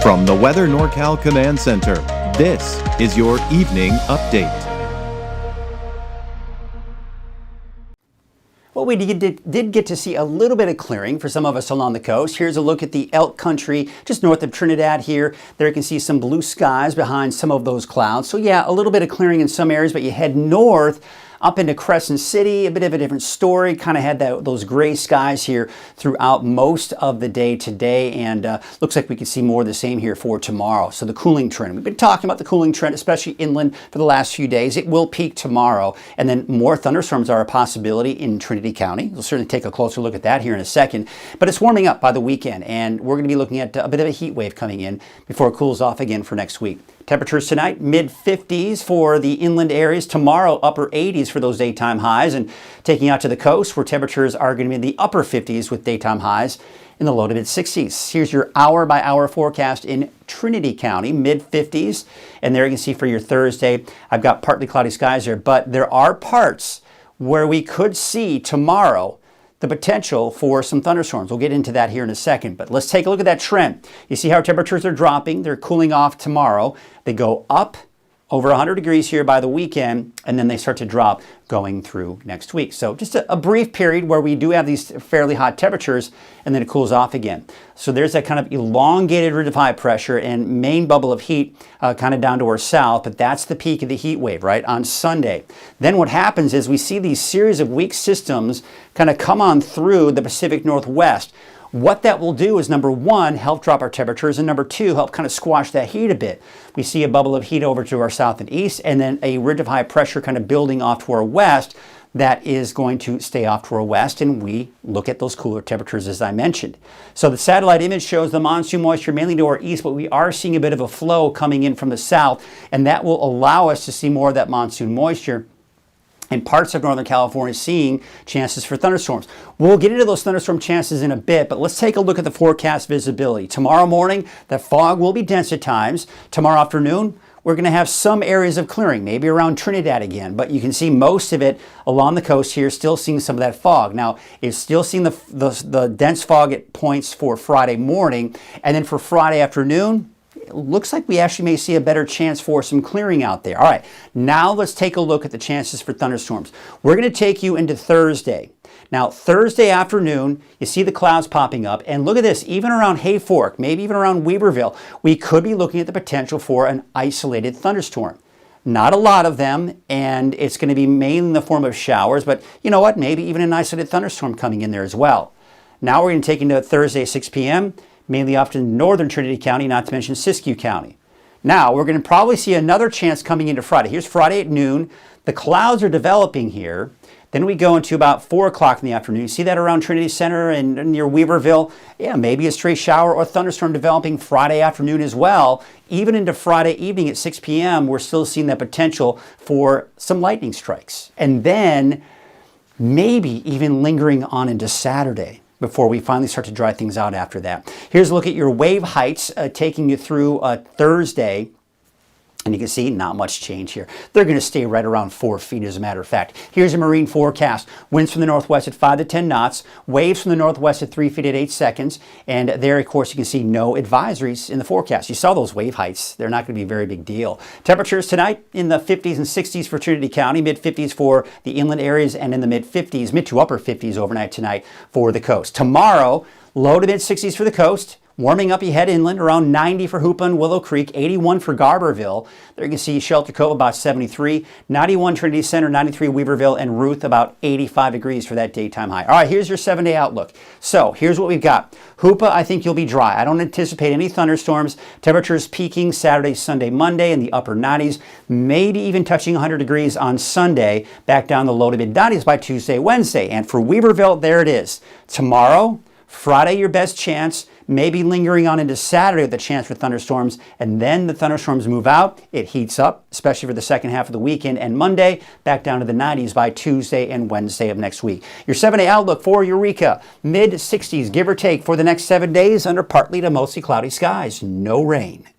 From the Weather NorCal Command Center, this is your Evening Update. Well, we did get to see a little bit of clearing for some of us along the coast. Here's a look at the Elk Country, just north of Trinidad here. There you can see some blue skies behind some of those clouds. So yeah, a little bit of clearing in some areas, but you head north up into Crescent City, a bit of a different story. Kind of had those gray skies here throughout most of the day today, and looks like we could see more of the same here for tomorrow. So the cooling trend, we've been talking about the cooling trend, especially inland for the last few days. It will peak tomorrow, and then more thunderstorms are a possibility in Trinity County. We'll certainly take a closer look at that here in a second, but it's warming up by the weekend, and we're going to be looking at a bit of a heat wave coming in before it cools off again for next week. Temperatures tonight, mid-50s for the inland areas. Tomorrow, upper 80s for those daytime highs. And taking out to the coast, where temperatures are going to be in the upper 50s with daytime highs in the low to mid-60s. Here's your hour-by-hour forecast in Trinity County, mid-50s. And there you can see for your Thursday, I've got partly cloudy skies there. But there are parts where we could see tomorrow the potential for some thunderstorms. We'll get into that here in a second, but let's take a look at that trend. You see how temperatures are dropping. They're cooling off tomorrow. They go up over 100 degrees here by the weekend, and then they start to drop going through next week. So just a brief period where we do have these fairly hot temperatures, and then it cools off again. So there's that kind of elongated ridge of high pressure and main bubble of heat kind of down to our south, but that's the peak of the heat wave, right, on Sunday. Then what happens is we see these series of weak systems kind of come on through the Pacific Northwest. What that will do is, number one, help drop our temperatures, and number two, help kind of squash that heat a bit. We see a bubble of heat over to our south and east, and then a ridge of high pressure kind of building off to our west that is going to stay off to our west, and we look at those cooler temperatures as I mentioned. So the satellite image shows the monsoon moisture mainly to our east, but we are seeing a bit of a flow coming in from the south, and that will allow us to see more of that monsoon moisture. And parts of Northern California seeing chances for thunderstorms. We'll get into those thunderstorm chances in a bit, but let's take a look at the forecast visibility. Tomorrow morning, the fog will be dense at times. Tomorrow afternoon, we're going to have some areas of clearing, maybe around Trinidad again, but you can see most of it along the coast here, still seeing some of that fog. Now, it's still seeing the dense fog at points for Friday morning, and then for Friday afternoon, it looks like we actually may see a better chance for some clearing out there. All right, now let's take a look at the chances for thunderstorms. We're going to take you into Thursday. Now, Thursday afternoon, you see the clouds popping up, and look at this, even around Hayfork, maybe even around Weaverville, we could be looking at the potential for an isolated thunderstorm. Not a lot of them, and it's going to be mainly in the form of showers, but you know what, maybe even an isolated thunderstorm coming in there as well. Now we're going to take into Thursday at 6 p.m., mainly off to northern Trinity County, not to mention Siskiyou County. Now, we're going to probably see another chance coming into Friday. Here's Friday at noon. The clouds are developing here. Then we go into about 4 o'clock in the afternoon. You see that around Trinity Center and near Weaverville? Yeah, maybe a stray shower or thunderstorm developing Friday afternoon as well. Even into Friday evening at 6 p.m., we're still seeing that potential for some lightning strikes. And then maybe even lingering on into Saturday, before we finally start to dry things out after that. Here's a look at your wave heights taking you through Thursday. And you can see not much change here. They're going to stay right around 4 feet as a matter of fact. Here's a marine forecast. Winds from the northwest at 5 to 10 knots. Waves from the northwest at 3 feet at 8 seconds. And there, of course, you can see no advisories in the forecast. You saw those wave heights. They're not going to be a very big deal. Temperatures tonight in the 50s and 60s for Trinity County. Mid-50s for the inland areas, and in the mid-50s, mid to upper 50s overnight tonight for the coast. Tomorrow, low to mid-60s for the coast. Warming up, you head inland, around 90 for Hoopa and Willow Creek, 81 for Garberville. There you can see Shelter Cove about 73, 91 Trinity Center, 93 Weaverville, and Ruth about 85 degrees for that daytime high. All right, here's your 7-day outlook. So here's what we've got. Hoopa, I think you'll be dry. I don't anticipate any thunderstorms. Temperatures peaking Saturday, Sunday, Monday in the upper 90s, maybe even touching 100 degrees on Sunday, back down the low to mid 90s by Tuesday, Wednesday. And for Weaverville, there it is. Tomorrow, Friday, your best chance, maybe lingering on into Saturday with a chance for thunderstorms, and then the thunderstorms move out. It heats up, especially for the second half of the weekend, and Monday back down to the 90s by Tuesday and Wednesday of next week. Your 7-day outlook for Eureka, mid-60s, give or take, for the next 7 days under partly to mostly cloudy skies. No rain.